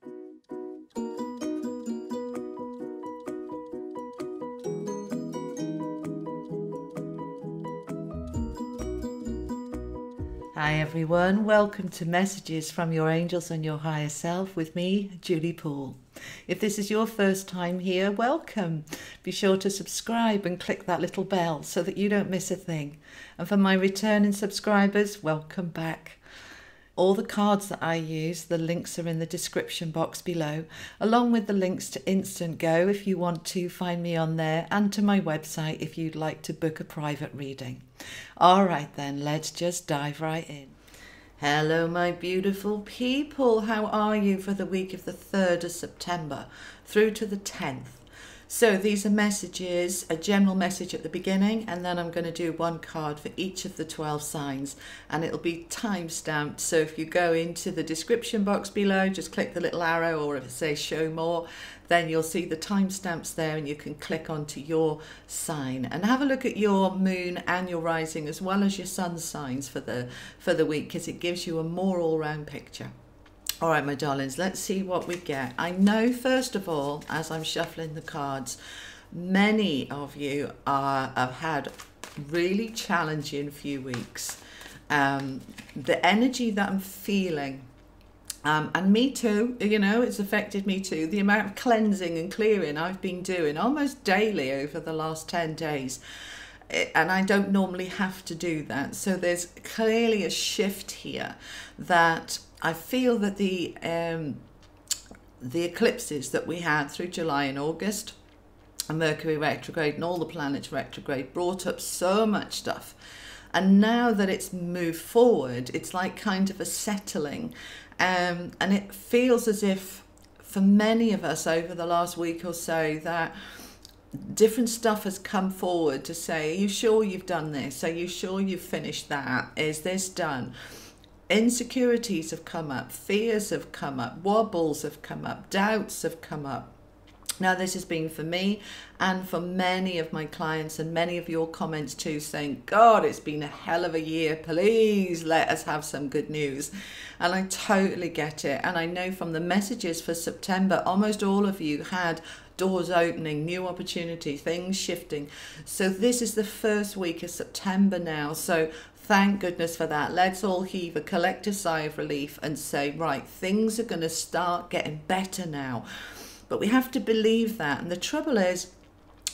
Hi everyone, welcome to Messages from Your Angels and Your Higher Self with me, Julie Poole. If this is your first time here, welcome. Be sure to subscribe and click that little bell so that you don't miss a thing. And for my returning subscribers, welcome back. All the cards that I use, the links are in the description box below, along with the links to Instant Go if you want to find me on there, and to my website if you'd like to book a private reading. All right then, let's just dive right in. Hello my beautiful people, how are you for the week of the 3rd of September through to the 10th? So these are messages, a general message at the beginning, and then I'm going to do one card for each of the 12 signs, and it'll be time stamped. So if you go into the description box below, just click the little arrow, or if it says show more, then you'll see the timestamps there, and you can click onto your sign and have a look at your moon and your rising as well as your sun signs for the week, because it gives you a more all-round picture. All right, my darlings, let's see what we get. I know, first of all, as I'm shuffling the cards, many of you have had really challenging few weeks. The energy that I'm feeling, and me too, you know, it's affected me too. The amount of cleansing and clearing I've been doing almost daily over the last 10 days. And I don't normally have to do that. So there's clearly a shift here that I feel that the eclipses that we had through July and August, and Mercury retrograde and all the planets retrograde, brought up so much stuff. And now that it's moved forward, it's like kind of a settling. And it feels as if for many of us over the last week or so that different stuff has come forward to say, are you sure you've done this? Are you sure you've finished that? Is this done? Insecurities have come up, fears have come up, wobbles have come up, doubts have come up. Now this has been for me and for many of my clients, and many of your comments too, saying, God, it's been a hell of a year, please let us have some good news. And I totally get it. And I know from the messages for September, almost all of you had doors opening, new opportunities, things shifting. So this is the first week of September now. So thank goodness for that. Let's all heave a collective sigh of relief and say, right, things are going to start getting better now. But we have to believe that. And the trouble is,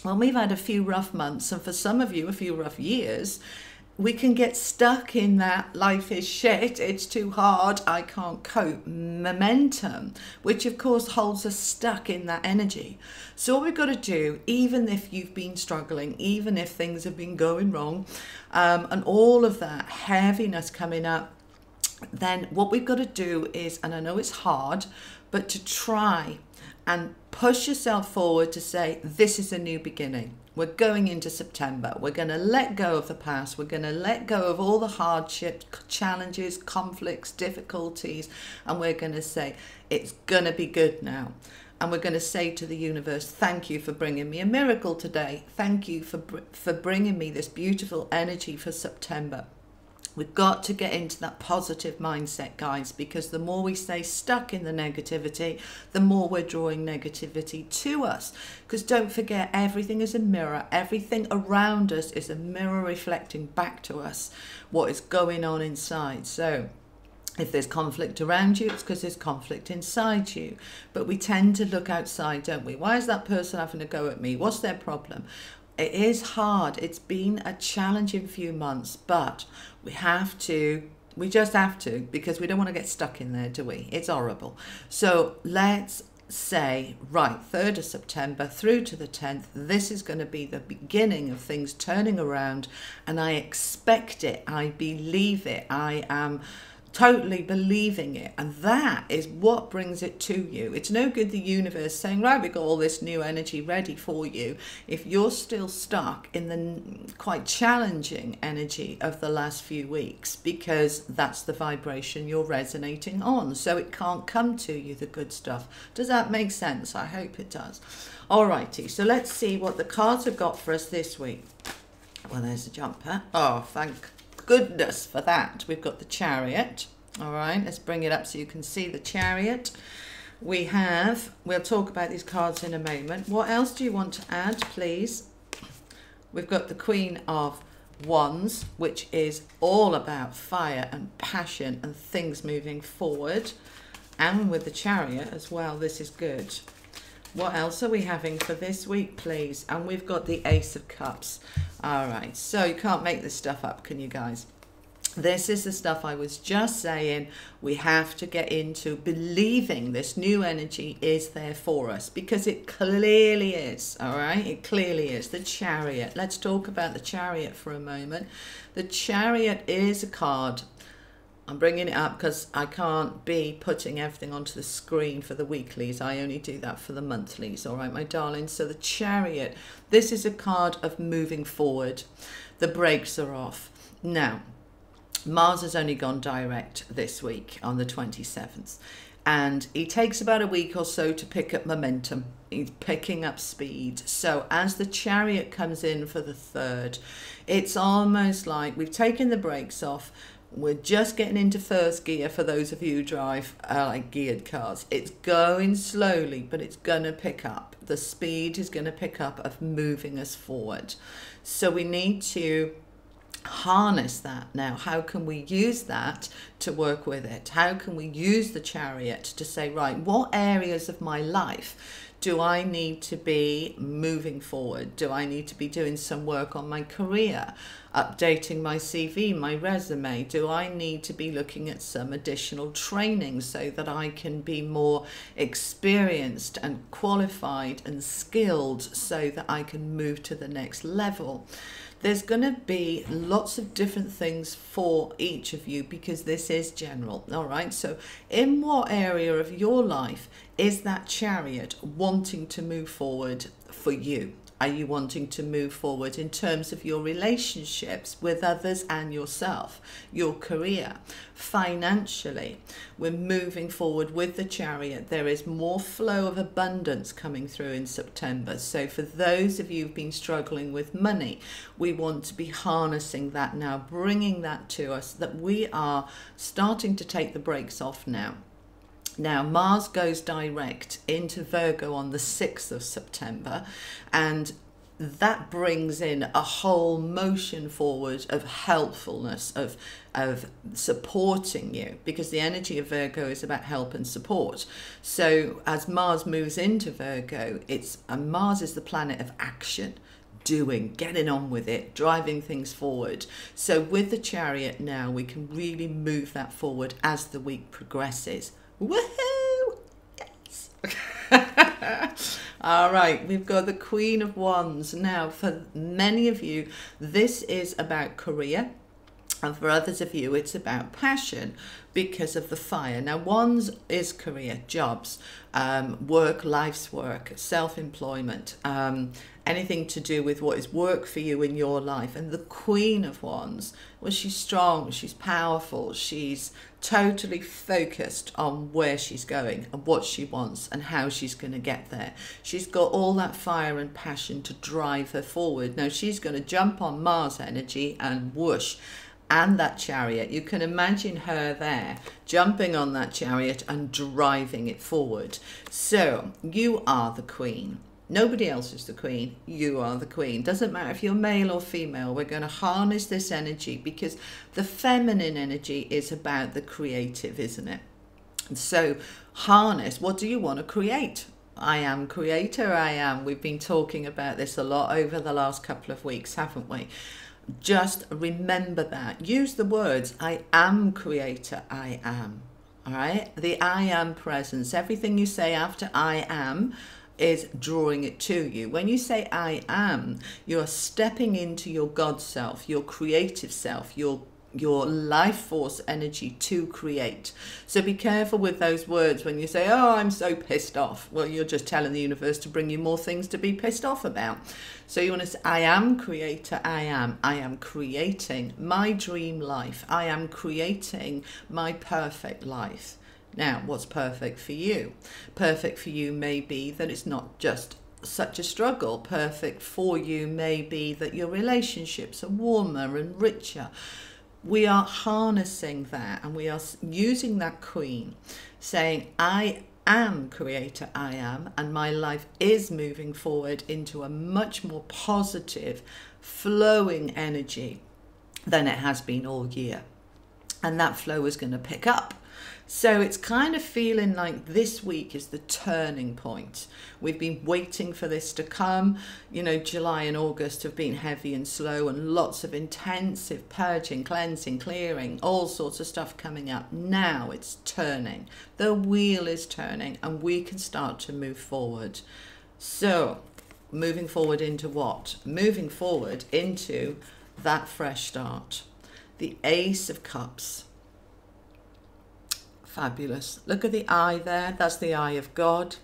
when we've had a few rough months, and for some of you, a few rough years, we can get stuck in that life is shit, it's too hard, I can't cope momentum, which of course holds us stuck in that energy. So what we've got to do, even if you've been struggling, even if things have been going wrong, and all of that heaviness coming up, then what we've got to do is, and I know it's hard, but to try and push yourself forward to say, this is a new beginning. We're going into September. We're going to let go of the past. We're going to let go of all the hardships, challenges, conflicts, difficulties. And we're going to say, it's going to be good now. And we're going to say to the universe, thank you for bringing me a miracle today. Thank you for bringing me this beautiful energy for September. We've got to get into that positive mindset, guys, because the more we stay stuck in the negativity, the more we're drawing negativity to us. Because don't forget, everything is a mirror. Everything around us is a mirror reflecting back to us what is going on inside. So if there's conflict around you, it's because there's conflict inside you. But we tend to look outside, don't we? Why is that person having a go at me? What's their problem? It is hard. It's been a challenging few months, but we just have to, because we don't want to get stuck in there, do we? It's horrible. So let's say, right, 3rd of September through to the 10th, this is going to be the beginning of things turning around, and I expect it. I believe it. I am totally believing it, and that is what brings it to you. It's no good the universe saying, right, we've got all this new energy ready for you, if you're still stuck in the quite challenging energy of the last few weeks, because that's the vibration you're resonating on. So it can't come to you, the good stuff. Does that make sense? I hope it does. Alrighty, so let's see what the cards have got for us this week. Well, there's a jumper. Oh, thank goodness for that. We've got the Chariot. All right, let's bring it up so you can see the Chariot. we'll talk about these cards in a moment. What else do you want to add, please? We've got the Queen of Wands, which is all about fire and passion and things moving forward. And with the Chariot as well, this is good. What else are we having for this week, please? And we've got the Ace of Cups. All right, so you can't make this stuff up, can you guys? This is the stuff I was just saying. We have to get into believing this new energy is there for us, because it clearly is. All right, it clearly is. The Chariot. Let's talk about the Chariot for a moment. The Chariot is a card. I'm bringing it up because I can't be putting everything onto the screen for the weeklies. I only do that for the monthlies. All right, my darlings. So the Chariot, this is a card of moving forward. The brakes are off. Now, Mars has only gone direct this week on the 27th, and he takes about a week or so to pick up momentum. He's picking up speed. So as the Chariot comes in for the 3rd, it's almost like we've taken the brakes off. We're just getting into first gear for those of you who drive like geared cars. It's going slowly, but it's going to pick up. The speed is going to pick up of moving us forward. So we need to harness that now. How can we use that to work with it? How can we use the Chariot to say, right, what areas of my life do I need to be moving forward? Do I need to be doing some work on my career, updating my CV, my resume? Do I need to be looking at some additional training so that I can be more experienced and qualified and skilled so that I can move to the next level? There's going to be lots of different things for each of you, because this is general. All right. So in what area of your life is that Chariot wanting to move forward for you? Are you wanting to move forward in terms of your relationships with others and yourself, your career, financially? We're moving forward with the Chariot. There is more flow of abundance coming through in September. So for those of you who've been struggling with money, we want to be harnessing that now, bringing that to us, that we are starting to take the brakes off now. Now, Mars goes direct into Virgo on the 6th of September, and that brings in a whole motion forward of helpfulness, of supporting you, because the energy of Virgo is about help and support. So as Mars moves into Virgo, Mars is the planet of action, doing, getting on with it, driving things forward. So with the Chariot now, we can really move that forward as the week progresses. Woohoo! Yes! All right, we've got the Queen of Wands. Now, for many of you, this is about career. And for others of you, it's about passion because of the fire. Now, Wands is career, jobs, work, life's work, self-employment, anything to do with what is work for you in your life. And the Queen of Wands, well, she's strong, she's powerful, she's totally focused on where she's going and what she wants and how she's going to get there. She's got all that fire and passion to drive her forward. Now, she's going to jump on Mars energy and whoosh. And that Chariot, you can imagine her there jumping on that Chariot and driving it forward. So you are the Queen. Nobody else is the Queen. You are the Queen. Doesn't matter if you're male or female. We're going to harness this energy because the feminine energy is about the creative, isn't it? And so harness, what do you want to create? I am creator, I am. We've been talking about this a lot over the last couple of weeks, haven't we? Just remember that. Use the words, I am creator, I am. All right? The I am presence. Everything you say after I am is drawing it to you. When you say I am, you're stepping into your God self, your creative self, your life force energy to create. So be careful with those words when you say, oh, I'm so pissed off. Well, you're just telling the universe to bring you more things to be pissed off about. So you want to say, I am creator, I am creating my dream life. I am creating my perfect life. Now, what's perfect for you? Perfect for you may be that it's not just such a struggle. Perfect for you may be that your relationships are warmer and richer. We are harnessing that, and we are using that Queen, saying, I am creator, I am, and my life is moving forward into a much more positive, flowing energy than it has been all year. And that flow is going to pick up. So it's kind of feeling like this week is the turning point. We've been waiting for this to come. You know, July and August have been heavy and slow, and lots of intensive purging, cleansing, clearing, all sorts of stuff coming up. Now it's turning. The wheel is turning and we can start to move forward. So moving forward into what? Moving forward into that fresh start. The Ace of Cups. Fabulous. Look at the eye there. That's the eye of God.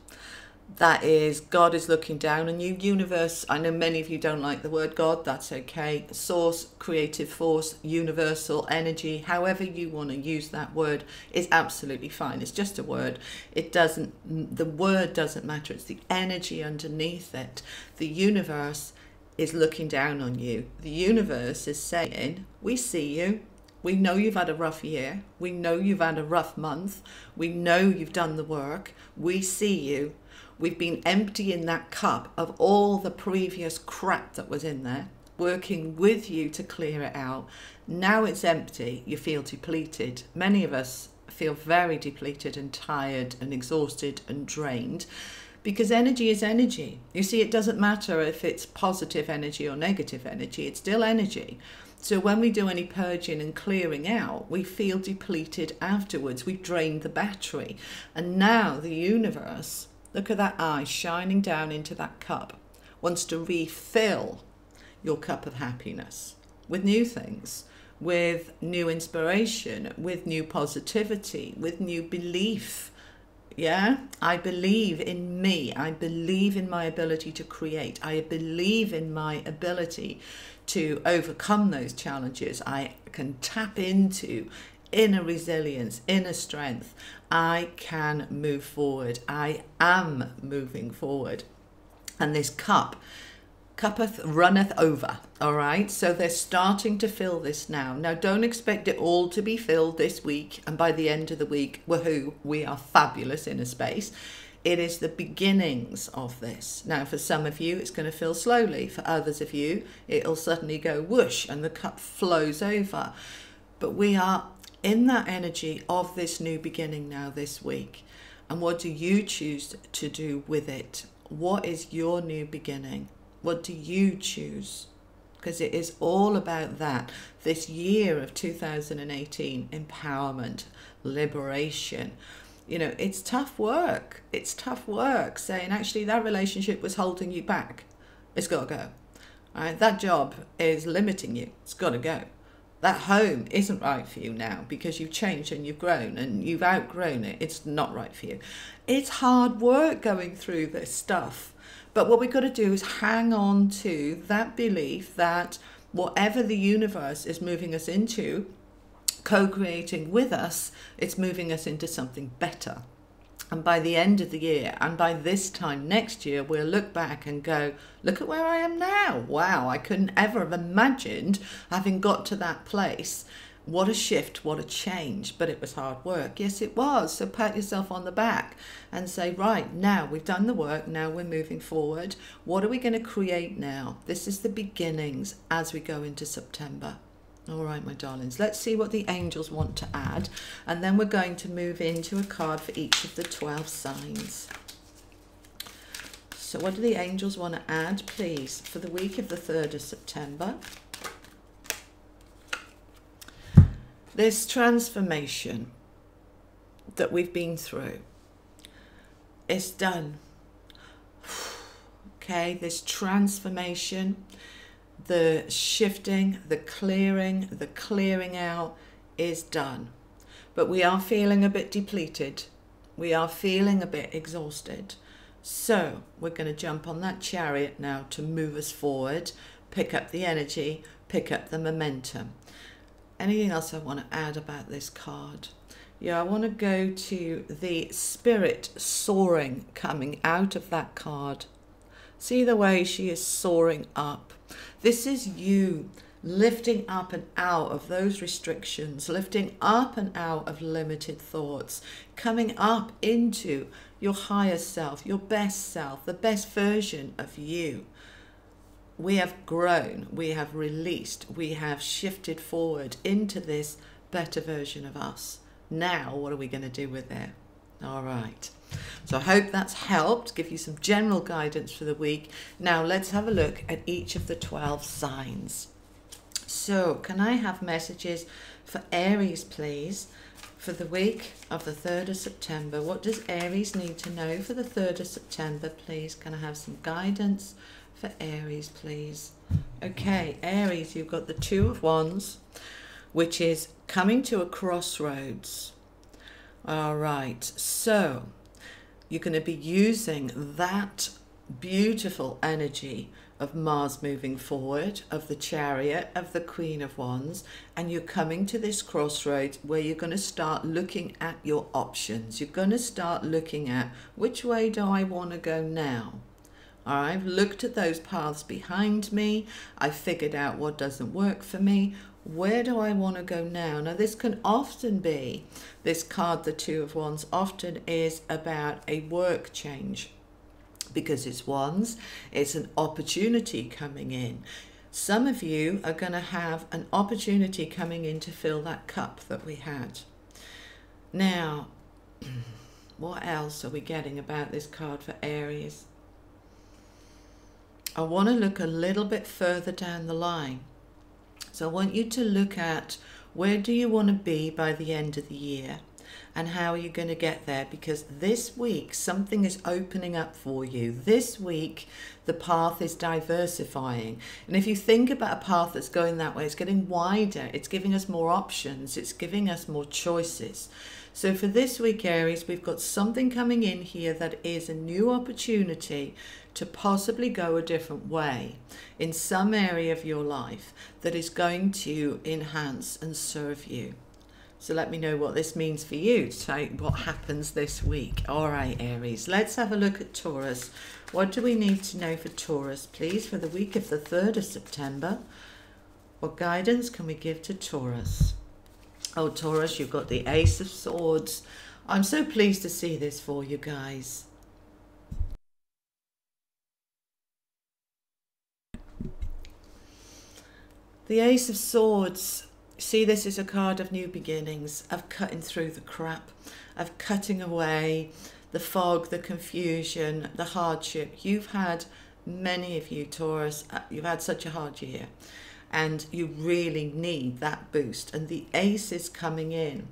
That is, God is looking down on you. Universe, I know many of you don't like the word God. That's okay. Source, creative force, universal energy, however you want to use that word is absolutely fine. It's just a word. It doesn't, the word doesn't matter. It's the energy underneath it. The universe is looking down on you. The universe is saying, we see you. We know you've had a rough year. We know you've had a rough month. We know you've done the work. We see you. We've been emptying that cup of all the previous crap that was in there, working with you to clear it out. Now it's empty. You feel depleted. Many of us feel very depleted and tired and exhausted and drained, because energy is energy. You see, it doesn't matter if it's positive energy or negative energy. It's still energy. So when we do any purging and clearing out, we feel depleted afterwards. We've drained the battery. And now the universe, look at that eye shining down into that cup, wants to refill your cup of happiness with new things, with new inspiration, with new positivity, with new belief. Yeah, I believe in me. I believe in my ability to create. I believe in my ability to overcome those challenges. I can tap into inner resilience, inner strength. I can move forward. I am moving forward. And this cup runneth over. All right, so they're starting to fill this now. Now, don't expect it all to be filled this week, and by the end of the week, woohoo, we are fabulous in a space. It is the beginnings of this. Now, for some of you, it's going to fill slowly. For others of you, it'll suddenly go whoosh and the cup flows over. But we are in that energy of this new beginning now this week. And what do you choose to do with it? What is your new beginning? What do you choose? Because it is all about that. This year of 2018, empowerment, liberation. You know, it's tough work. It's tough work saying, actually, that relationship was holding you back. It's got to go. All right? That job is limiting you. It's got to go. That home isn't right for you now because you've changed and you've grown and you've outgrown it. It's not right for you. It's hard work going through this stuff. But what we've got to do is hang on to that belief that whatever the universe is moving us into, co-creating with us, it's moving us into something better. And by the end of the year, and by this time next year, we'll look back and go, look at where I am now. Wow, I couldn't ever have imagined having got to that place. What a shift, what a change, but it was hard work. Yes, it was. So pat yourself on the back and say, right, now we've done the work, now we're moving forward. What are we going to create now? This is the beginnings as we go into September. All right, my darlings, let's see what the angels want to add. And then we're going to move into a card for each of the 12 signs. So what do the angels want to add, please, for the week of the 3rd of September? This transformation that we've been through, it's done. Okay, this transformation, the shifting, the clearing out is done. But we are feeling a bit depleted. We are feeling a bit exhausted. So we're going to jump on that chariot now to move us forward, pick up the energy, pick up the momentum. Anything else I want to add about this card? Yeah, I want to go to the spirit soaring coming out of that card. See the way she is soaring up. This is you lifting up and out of those restrictions, lifting up and out of limited thoughts, coming up into your higher self, the best version of you. We have grown, we have released, we have shifted forward into this better version of us. Now, what are we going to do with it? All right. So I hope that's helped, give you some general guidance for the week. Now let's have a look at each of the 12 signs. So can I have messages for Aries, please, for the week of the 3rd of September? What does Aries need to know for the 3rd of September, please? Can I have some guidance for Aries, please? Okay, Aries, you've got the 2 of Wands, which is coming to a crossroads. All right, so you're going to be using that beautiful energy of Mars moving forward, of the Chariot, of the Queen of Wands, and you're coming to this crossroads where you're going to start looking at your options. You're going to start looking at, which way do I want to go now? I've looked at those paths behind me. I figured out what doesn't work for me. Where do I want to go now? Now, this can often be, this card, the 2 of Wands, often is about a work change because it's Wands. It's an opportunity coming in. Some of you are going to have an opportunity coming in to fill that cup that we had. Now, what else are we getting about this card for Aries? I want to look a little bit further down the line. So I want you to look at, where do you want to be by the end of the year? And how are you going to get there? Because this week, something is opening up for you. This week, the path is diversifying. And if you think about a path that's going that way, it's getting wider. It's giving us more options. It's giving us more choices. So for this week, Aries, we've got something coming in here that is a new opportunity to possibly go a different way in some area of your life that is going to enhance and serve you. So let me know what this means for you. So what happens this week? All right, Aries, let's have a look at Taurus. What do we need to know for Taurus, please, for the week of the 3rd of September? What guidance can we give to Taurus? Oh, Taurus, you've got the Ace of Swords. I'm so pleased to see this for you guys. The Ace of Swords, see, this is a card of new beginnings, of cutting through the crap, of cutting away the fog, the confusion, the hardship. You've had, many of you, Taurus, you've had such a hard year, and you really need that boost. And the Ace is coming in.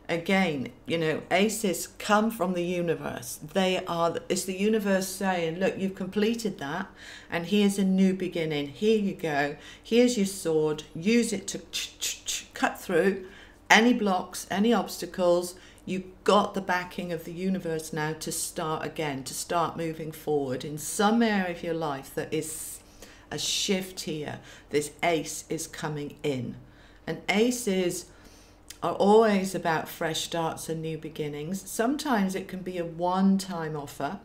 Again, you know, aces come from the universe. It's the universe saying, look, you've completed that, and here's a new beginning. Here you go. Here's your sword. Use it to cut through any blocks, any obstacles. You've got the backing of the universe now to start again, to start moving forward in some area of your life. That is a shift here. This Ace is coming in. And aces are always about fresh starts and new beginnings. Sometimes it can be a one-time offer,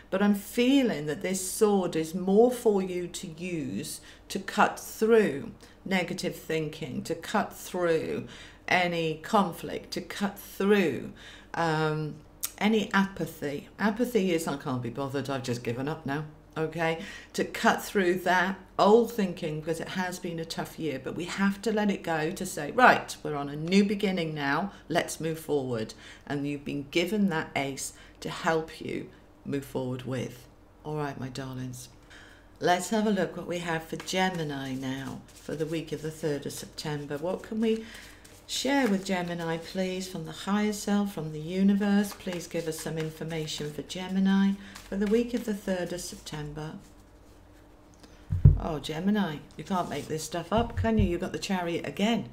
but I'm feeling that this sword is more for you to use to cut through negative thinking, to cut through any conflict, to cut through any apathy. Apathy is, I can't be bothered, I've just given up now. Okay, to cut through that old thinking, because it has been a tough year, but we have to let it go to say, right, we're on a new beginning now, let's move forward. And you've been given that Ace to help you move forward with. All right, my darlings, let's have a look what we have for Gemini now for the week of the 3rd of September. What can we share with Gemini, please, from the higher self, from the universe? Please give us some information for Gemini for the week of the 3rd of September. Oh, Gemini, you can't make this stuff up, can you? You've got the Chariot again.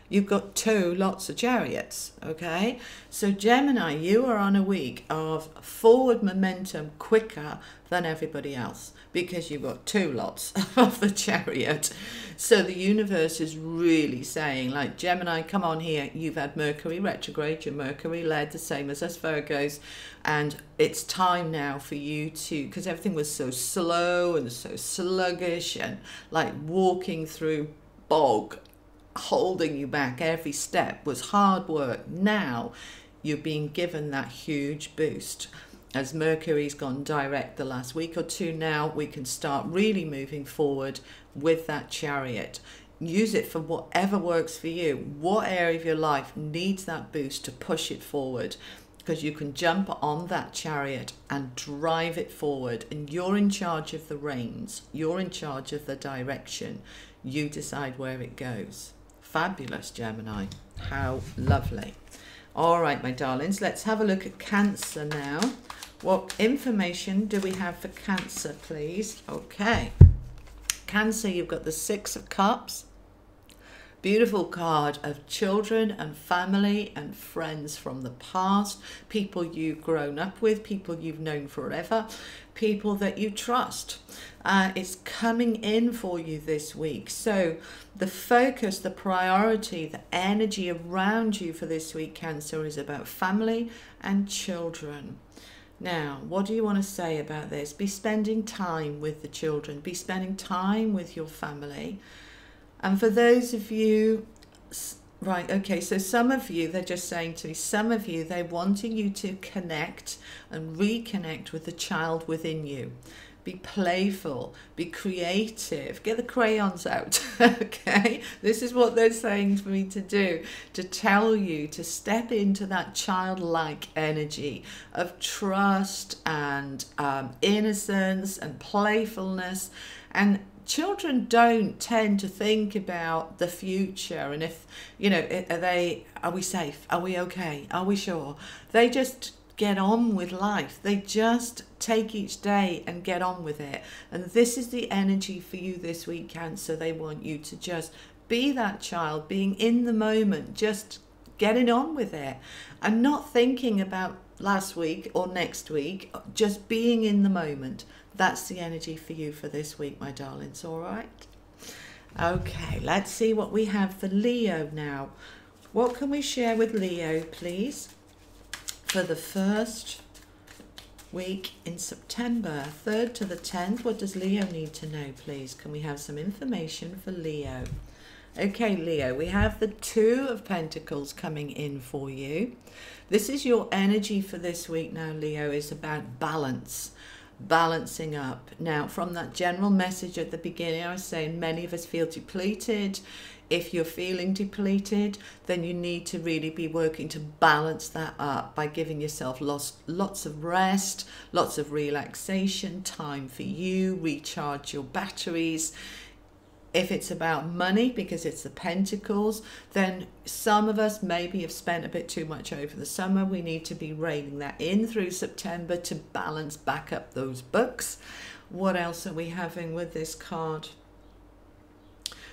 You've got lots of chariots, okay? So Gemini, you are on a week of forward momentum quicker than everybody else because you've got lots of the Chariot. So the universe is really saying, like, Gemini, come on here. You've had Mercury retrograde, you're Mercury led, the same as us Virgos. And it's time now for you to, because everything was so slow and so sluggish and like walking through bog holding you back. Every step was hard work. Now you're being given that huge boost. As Mercury's gone direct the last week or two, now we can start really moving forward with that Chariot. Use it for whatever works for you. What area of your life needs that boost to push it forward? Because you can jump on that Chariot and drive it forward, and you're in charge of the reins. You're in charge of the direction. You decide where it goes. Fabulous, Gemini. How lovely. All right, my darlings, let's have a look at Cancer now. What information do we have for Cancer, please? Okay. Cancer, you've got the Six of Cups. Beautiful card of children and family and friends from the past, people you've grown up with, people you've known forever, people that you trust. It's coming in for you this week. So the focus, the priority, the energy around you for this week, Cancer, is about family and children. Now, what do you want to say about this? Be spending time with the children. Be spending time with your family. And for those of you, right, okay, so some of you, they're just saying to me, some of you, they're wanting you to connect and reconnect with the child within you. Be playful, be creative, get the crayons out, okay? This is what they're saying for me to do, to tell you to step into that childlike energy of trust and innocence and playfulness. And children don't tend to think about the future and if, you know, are we safe? Are we okay? Are we sure? They just get on with life. They just take each day and get on with it. And this is the energy for you this week, Cancer. They want you to just be that child, being in the moment, just getting on with it and not thinking about last week or next week, just being in the moment. That's the energy for you for this week, my darlings, all right? Okay, let's see what we have for Leo now. What can we share with Leo, please, for the first week in September, 3rd to the 10th? What does Leo need to know, please? Can we have some information for Leo? Okay, Leo, we have the Two of Pentacles coming in for you. This is your energy for this week now, Leo, is about balance. Balancing up. Now, from that general message at the beginning, I was saying many of us feel depleted. If you're feeling depleted, then you need to really be working to balance that up by giving yourself lots of rest, lots of relaxation, time for you, recharge your batteries. If it's about money, because it's the Pentacles, then some of us maybe have spent a bit too much over the summer. We need to be reining that in through September to balance back up those books. What else are we having with this card?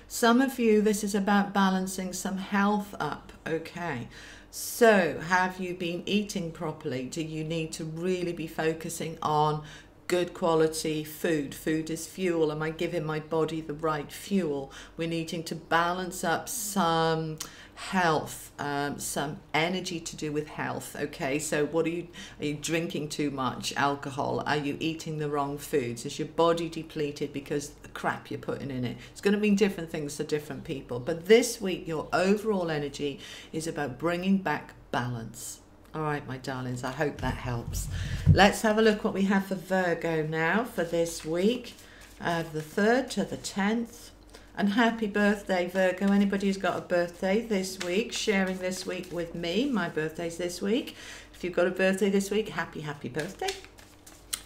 Some of you, this is about balancing some health up, okay? So have you been eating properly? Do you need to really be focusing on good quality food? Food is fuel. Am I giving my body the right fuel? We're needing to balance up some health, some energy to do with health. Okay, so what are you drinking too much alcohol? Are you eating the wrong foods? Is your body depleted because of the crap you're putting in it? It's going to mean different things to different people. But this week, your overall energy is about bringing back balance. All right, my darlings, I hope that helps. Let's have a look what we have for Virgo now for this week, the 3rd to the 10th. And happy birthday, Virgo. Anybody who's got a birthday this week, sharing this week with me. My birthday's this week. If you've got a birthday this week, happy birthday.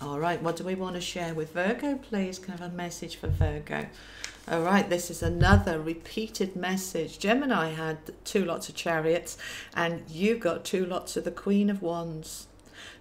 All right, what do we want to share with Virgo, please? Can I have a message for Virgo? All right, this is another repeated message. Gemini had 2 lots of Chariots, and you've got 2 lots of the Queen of Wands.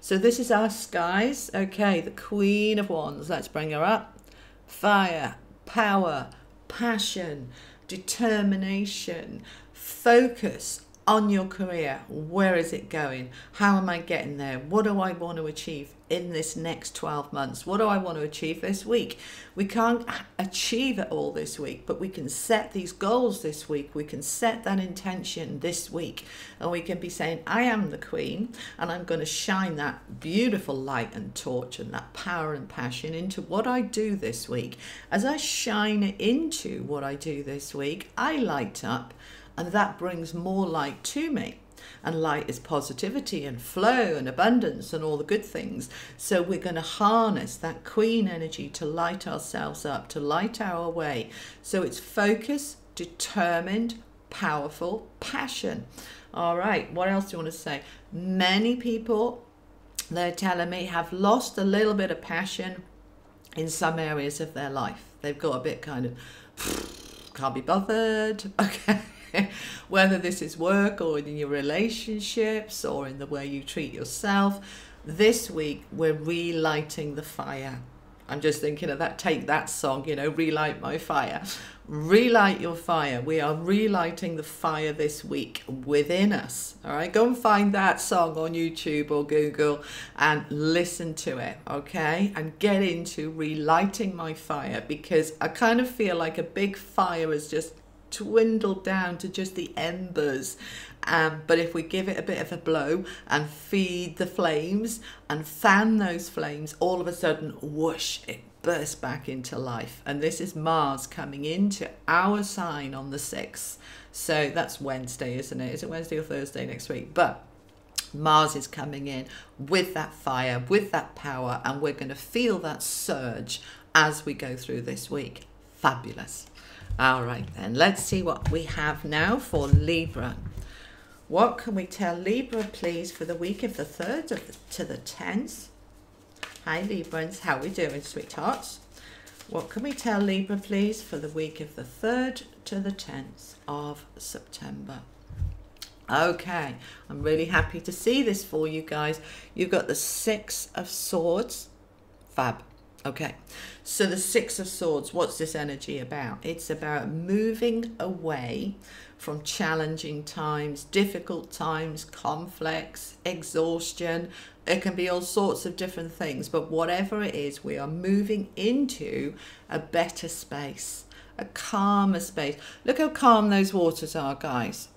So this is our skies. Okay, the Queen of Wands. Let's bring her up. Fire, power, passion, determination, focus on your career. Where is it going? How am I getting there? What do I want to achieve in this next 12 months? What do I want to achieve this week? We can't achieve it all this week, but we can set these goals this week. We can set that intention this week, and we can be saying, I am the queen, and I'm going to shine that beautiful light and torch and that power and passion into what I do this week. As I shine into what I do this week, I light up, and that brings more light to me. And light is positivity and flow and abundance and all the good things. So we're going to harness that queen energy to light ourselves up, to light our way. So it's focus, determined, powerful, passion. All right, what else do you want to say? Many people, they're telling me, have lost a little bit of passion in some areas of their life. They've got a bit kind of, can't be bothered, okay. Whether this is work or in your relationships or in the way you treat yourself, this week we're relighting the fire. I'm just thinking of that, take that song, you know, relight my fire. Relight your fire. We are relighting the fire this week within us. All right, go and find that song on YouTube or Google and listen to it, okay? And get into relighting my fire, because I kind of feel like a big fire is just dwindled down to just the embers, but if we give it a bit of a blow and feed the flames and fan those flames, all of a sudden, whoosh, it bursts back into life. And this is Mars coming into our sign on the 6th, so that's Wednesday, isn't it? Is it Wednesday or Thursday next week? But Mars is coming in with that fire, with that power, and we're going to feel that surge as we go through this week. Fabulous. All right, then, let's see what we have now for Libra. What can we tell Libra, please, for the week of the 3rd to the 10th? Hi, Librans. How are we doing, sweethearts? What can we tell Libra, please, for the week of the 3rd to the 10th of September? Okay, I'm really happy to see this for you guys. You've got the 6 of Swords. Fab. Okay, so the 6 of Swords, what's this energy about? It's about moving away from challenging times, difficult times, conflicts, exhaustion. It can be all sorts of different things, but whatever it is, we are moving into a better space, a calmer space. Look how calm those waters are, guys.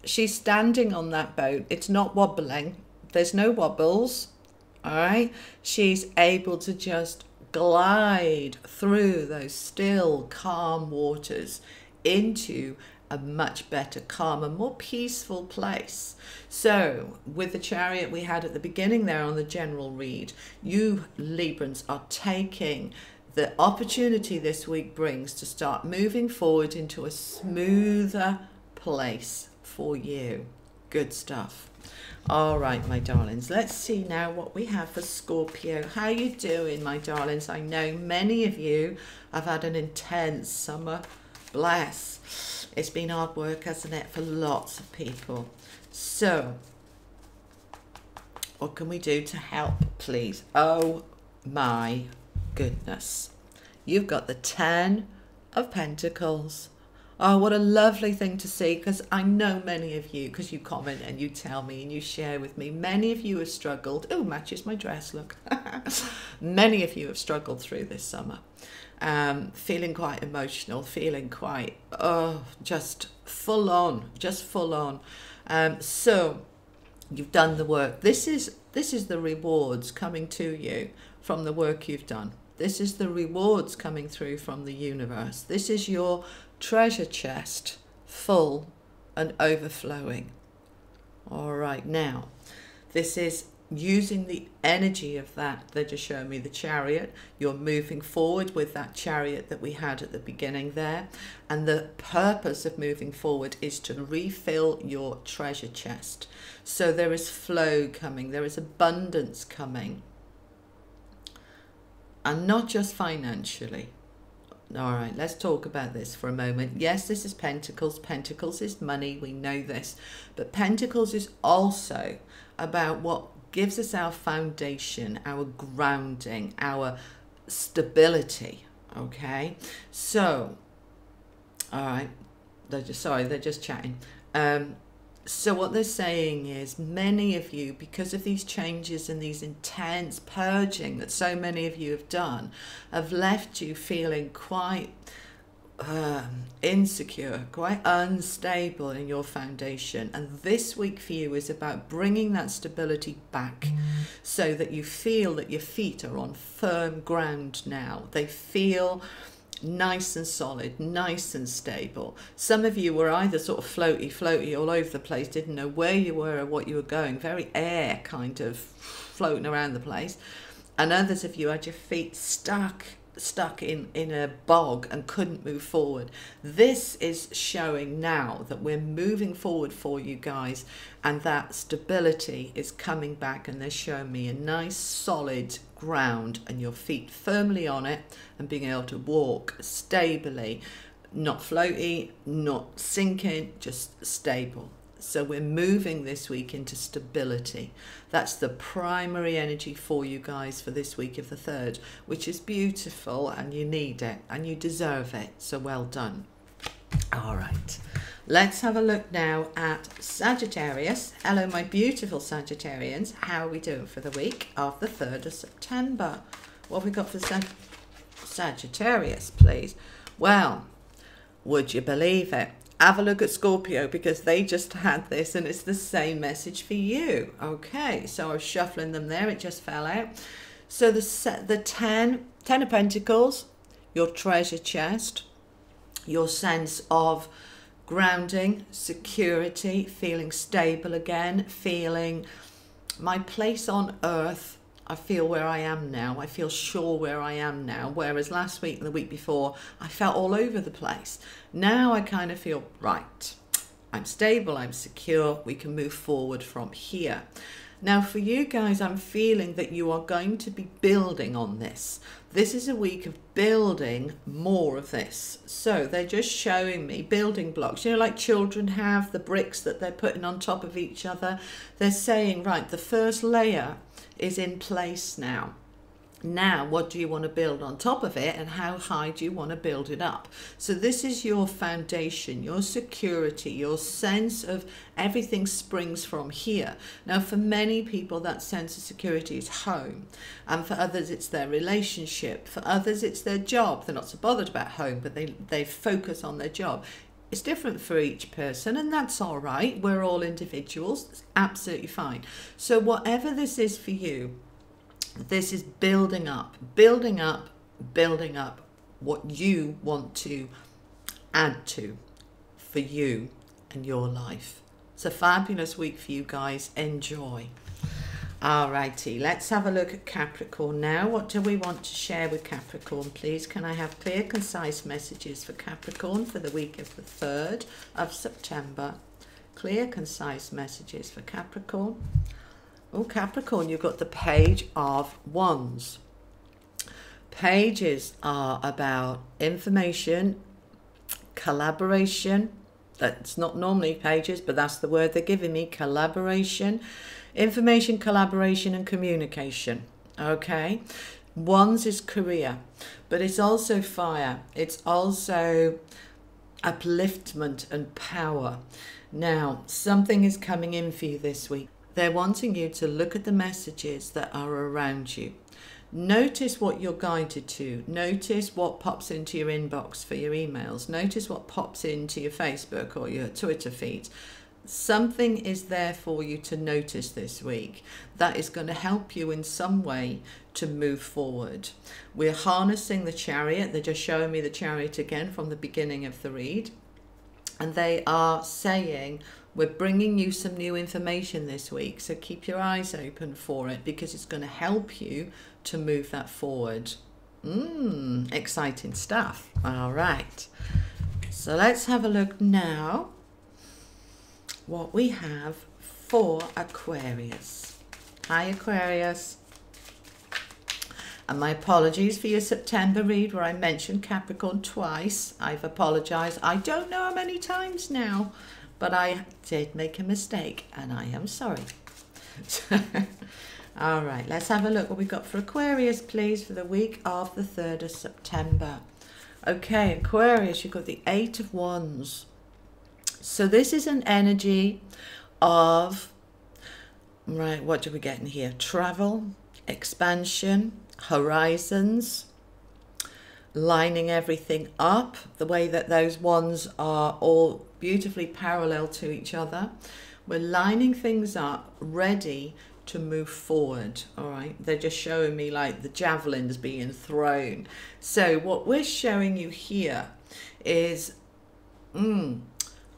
She's standing on that boat. It's not wobbling. There's no wobbles, all right? She's able to just glide through those still, calm waters into a much better, calmer, more peaceful place. So with the Chariot we had at the beginning there on the general read, you Librans are taking the opportunity this week brings to start moving forward into a smoother place for you. Good stuff. All right, my darlings, let's see now what we have for Scorpio. How you doing, my darlings? I know many of you have had an intense summer. Bless. It's been hard work, hasn't it, for lots of people. So, what can we do to help, please? Oh, my goodness. You've got the 10 of Pentacles. Oh, what a lovely thing to see, because I know many of you, because you comment and you tell me and you share with me, many of you have struggled. Oh, matches my dress, look. Many of you have struggled through this summer, feeling quite emotional, feeling quite, just full on, so you've done the work. This is the rewards coming to you from the work you've done. This is the rewards coming through from the universe. This is your treasure chest, full and overflowing. All right, now this is using the energy of that. They just show me the Chariot. You're moving forward with that Chariot that we had at the beginning there, and the purpose of moving forward is to refill your treasure chest. So there is flow coming, there is abundance coming, and not just financially. All right, let's talk about this for a moment. Yes, this is Pentacles. Pentacles is money, we know this. But Pentacles is also about what gives us our foundation, our grounding, our stability, okay? So, all right, they're just chatting. So what they're saying is many of you, because of these changes and these intense purging that so many of you have done, have left you feeling quite insecure, quite unstable in your foundation. And this week for you is about bringing that stability back so that you feel that your feet are on firm ground now. They feel nice and solid, nice and stable. Some of you were either sort of floaty all over the place, didn't know where you were or what you were going, very air kind of floating around the place. And others of you had your feet stuck in a bog and couldn't move forward. This is showing now that we're moving forward for you guys, and that stability is coming back, and they're showing me a nice solid ground and your feet firmly on it and being able to walk stably, not floaty, not sinking, just stable. So we're moving this week into stability. That's the primary energy for you guys for this week of the 3rd, which is beautiful, and you need it and you deserve it. So well done. All right, let's have a look now at Sagittarius. Hello, my beautiful Sagittarians. How are we doing for the week of the 3rd of September? What have we got for Sagittarius, please? Well, would you believe it? Have a look at Scorpio, because they just had this and it's the same message for you. Okay, so I was shuffling them there, it just fell out. So the 10 of Pentacles, your treasure chest, your sense of grounding, security, feeling stable again, feeling my place on earth. I feel where I am now. I feel sure where I am now. Whereas last week and the week before, I felt all over the place. Now I kind of feel, right, I'm stable, I'm secure, we can move forward from here. Now for you guys, I'm feeling that you are going to be building on this. This is a week of building more of this. So they're just showing me building blocks, you know, like children have the bricks that they're putting on top of each other. They're saying, right, the first layer is in place now. Now, what do you want to build on top of it, and how high do you want to build it up? So this is your foundation, your security, your sense of everything springs from here. Now, for many people, that sense of security is home. And for others, it's their relationship. For others, it's their job. They're not so bothered about home, but they focus on their job. It's different for each person, and that's all right. We're all individuals. It's absolutely fine. So whatever this is for you, this is building up what you want to add to for you and your life. It's a fabulous week for you guys. Enjoy. Alrighty, let's have a look at Capricorn now. What do we want to share with Capricorn, please? Can I have clear, concise messages for Capricorn for the week of the 3rd of September? Clear, concise messages for Capricorn. Oh, Capricorn, you've got the Page of Wands. Pages are about information, collaboration. That's not normally pages, but that's the word they're giving me. Collaboration, information, collaboration, and communication. Okay. Wands is career, but it's also fire. It's also upliftment and power. Now, something is coming in for you this week. They're wanting you to look at the messages that are around you. Notice what you're guided to. Notice what pops into your inbox for your emails. Notice what pops into your Facebook or your Twitter feeds. Something is there for you to notice this week that is going to help you in some way to move forward. We're harnessing the Chariot. They're just showing me the Chariot again from the beginning of the read. And they are saying, we're bringing you some new information this week, so keep your eyes open for it, because it's going to help you to move that forward. Exciting stuff. All right. So let's have a look now what we have for Aquarius. Hi, Aquarius. And my apologies for your September read where I mentioned Capricorn twice. I've apologized. I don't know how many times now, but I did make a mistake, and I am sorry. All right, let's have a look what we've got for Aquarius, please, for the week of the 3rd of September. Okay, Aquarius, you've got the 8 of Wands. So this is an energy of, right, what do we get in here? Travel, expansion, horizons, lining everything up, the way that those ones are all beautifully parallel to each other. We're lining things up, ready to move forward. All right, they're just showing me like the javelins being thrown. So what we're showing you here is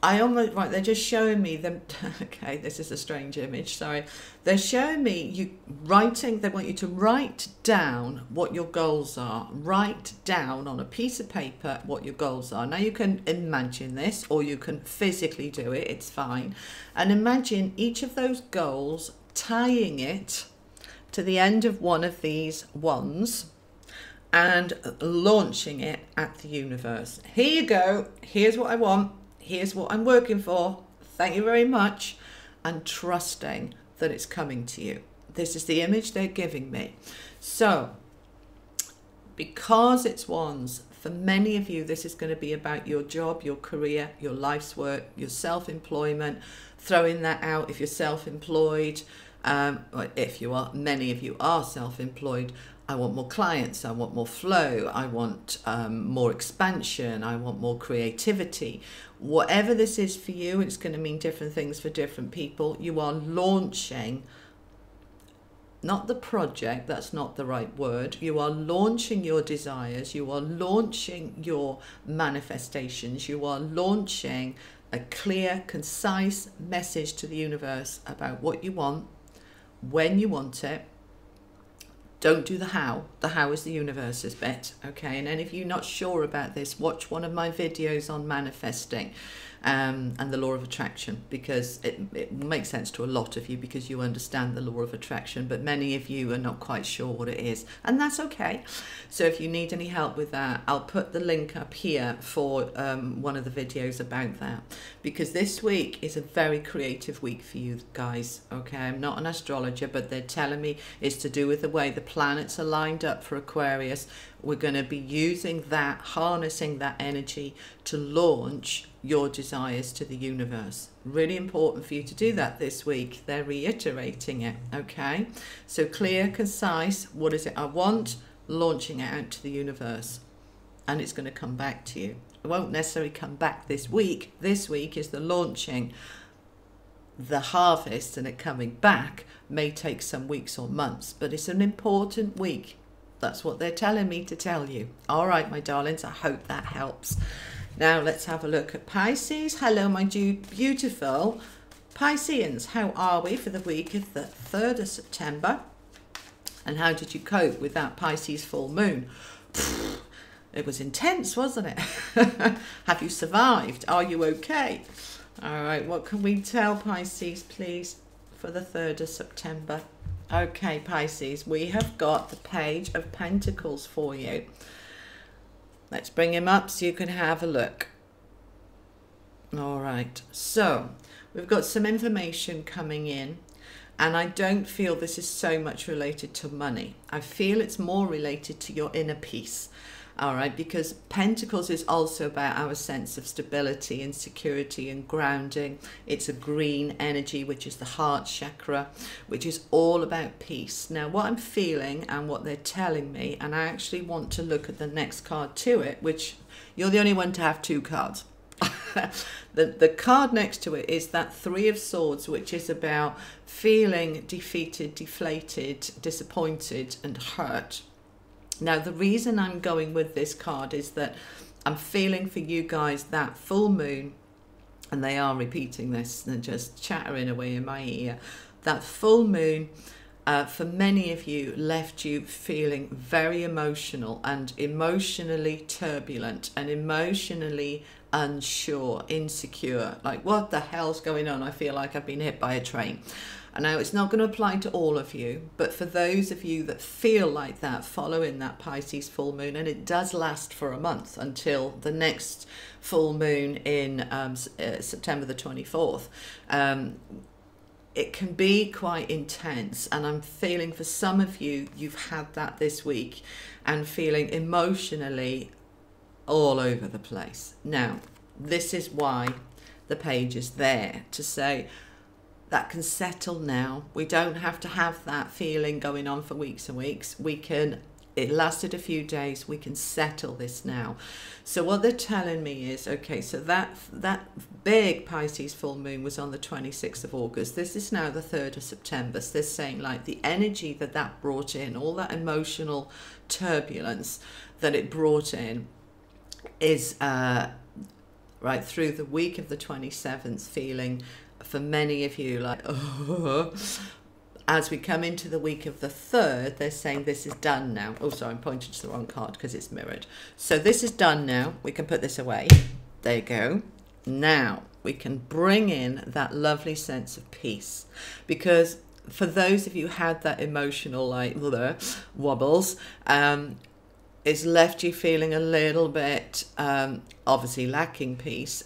right, they're just showing me them. Okay, this is a strange image, sorry. They're showing me you writing, they want you to write down what your goals are. Write down on a piece of paper what your goals are. Now you can imagine this, or you can physically do it, it's fine. And imagine each of those goals, tying it to the end of one of these ones and launching it at the universe. Here you go, here's what I want. Here's what I'm working for. Thank you very much. And trusting that it's coming to you. This is the image they're giving me. So, because it's wands, for many of you, this is going to be about your job, your career, your life's work, your self-employment, throwing that out if you're self-employed. Or if you are, many of you are self-employed. I want more clients, I want more flow, I want more expansion, I want more creativity. Whatever this is for you, it's going to mean different things for different people. You are launching, not the project, that's not the right word. You are launching your desires, you are launching your manifestations, you are launching a clear, concise message to the universe about what you want, when you want it. Don't do the how. The how is the universe's bit, okay? And any of you not sure about this, watch one of my videos on manifesting and the law of attraction, because it makes sense to a lot of you because you understand the law of attraction, but many of you are not quite sure what it is, and that's okay. So if you need any help with that, I'll put the link up here for one of the videos about that, because this week is a very creative week for you guys, okay? I'm not an astrologer, but they're telling me it's to do with the way the planets are lined up for Aquarius. We're going to be using that, harnessing that energy to launch your desires to the universe. Really important for you to do that this week. They're reiterating it, okay? So clear, concise, what is it I want? Launching it out to the universe. And it's going to come back to you. It won't necessarily come back this week. This week is the launching. The harvest and it coming back may take some weeks or months, but it's an important week. That's what they're telling me to tell you. All right, my darlings, I hope that helps. Now let's have a look at Pisces. Hello, my beautiful Pisceans. How are we for the week of the 3rd of September? And how did you cope with that Pisces full moon? It was intense, wasn't it? Have you survived? Are you okay? All right, what can we tell Pisces, please, for the 3rd of September? Okay, Pisces, we have got the Page of Pentacles for you. Let's bring him up so you can have a look. All right, so we've got some information coming in, and I don't feel this is so much related to money. I feel it's more related to your inner peace. All right, because Pentacles is also about our sense of stability and security and grounding. It's a green energy, which is the heart chakra, which is all about peace. Now, what I'm feeling and what they're telling me, and I actually want to look at the next card to it, which you're the only one to have 2 cards. The card next to it is that 3 of Swords, which is about feeling defeated, deflated, disappointed, and hurt. Now, the reason I'm going with this card is that I'm feeling for you guys that full moon, and they are repeating this and just chattering away in my ear, that full moon for many of you left you feeling very emotional and emotionally turbulent and emotionally unsure, insecure, like what the hell's going on? I feel like I've been hit by a train. And now it's not going to apply to all of you, but for those of you that feel like that following that Pisces full moon, and it does last for a month until the next full moon in September the 24th, it can be quite intense, and I'm feeling for some of you, you've had that this week and feeling emotionally all over the place. Now, this is why the pages there to say, that can settle now. We don't have to have that feeling going on for weeks and weeks. We can, it lasted a few days, we can settle this now. So what they're telling me is, okay, so that big Pisces full moon was on the 26th of August. This is now the 3rd of September. So they're saying like the energy that brought in, all that emotional turbulence that it brought in is right through the week of the 27th, feeling for many of you like, oh. As we come into the week of the 3rd, they're saying this is done now. Oh, sorry, I'm pointing to the wrong card because it's mirrored. So this is done now. We can put this away. There you go. Now we can bring in that lovely sense of peace, because for those of you who had that emotional like wobbles, it's left you feeling a little bit obviously lacking peace,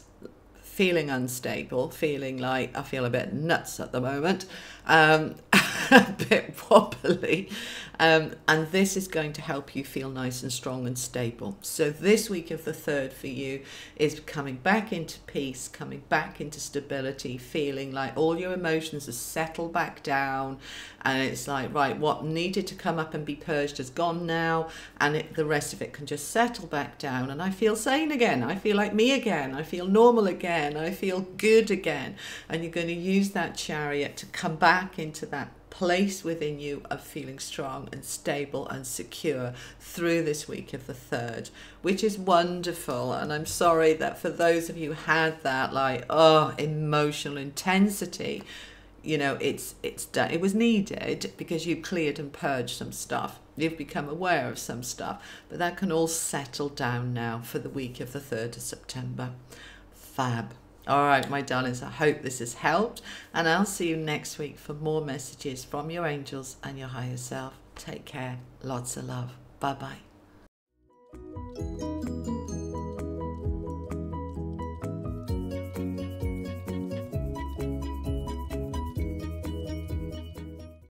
feeling unstable, feeling like I feel a bit nuts at the moment, a bit wobbly, and this is going to help you feel nice and strong and stable. So this week of the 3rd for you is coming back into peace, coming back into stability, feeling like all your emotions are settled back down, and it's like, right, what needed to come up and be purged has gone now, and the rest of it can just settle back down, and I feel sane again, I feel like me again, I feel normal again, I feel good again. And you're going to use that Chariot to come back into that place within you of feeling strong and stable and secure through this week of the 3rd, which is wonderful. And I'm sorry that for those of you who had that like, oh, emotional intensity, you know, it's done. It was needed because you cleared and purged some stuff. You've become aware of some stuff, but that can all settle down now for the week of the 3rd of September. Fab. All right, my darlings, I hope this has helped, and I'll see you next week for more messages from your angels and your higher self. Take care. Lots of love. Bye-bye.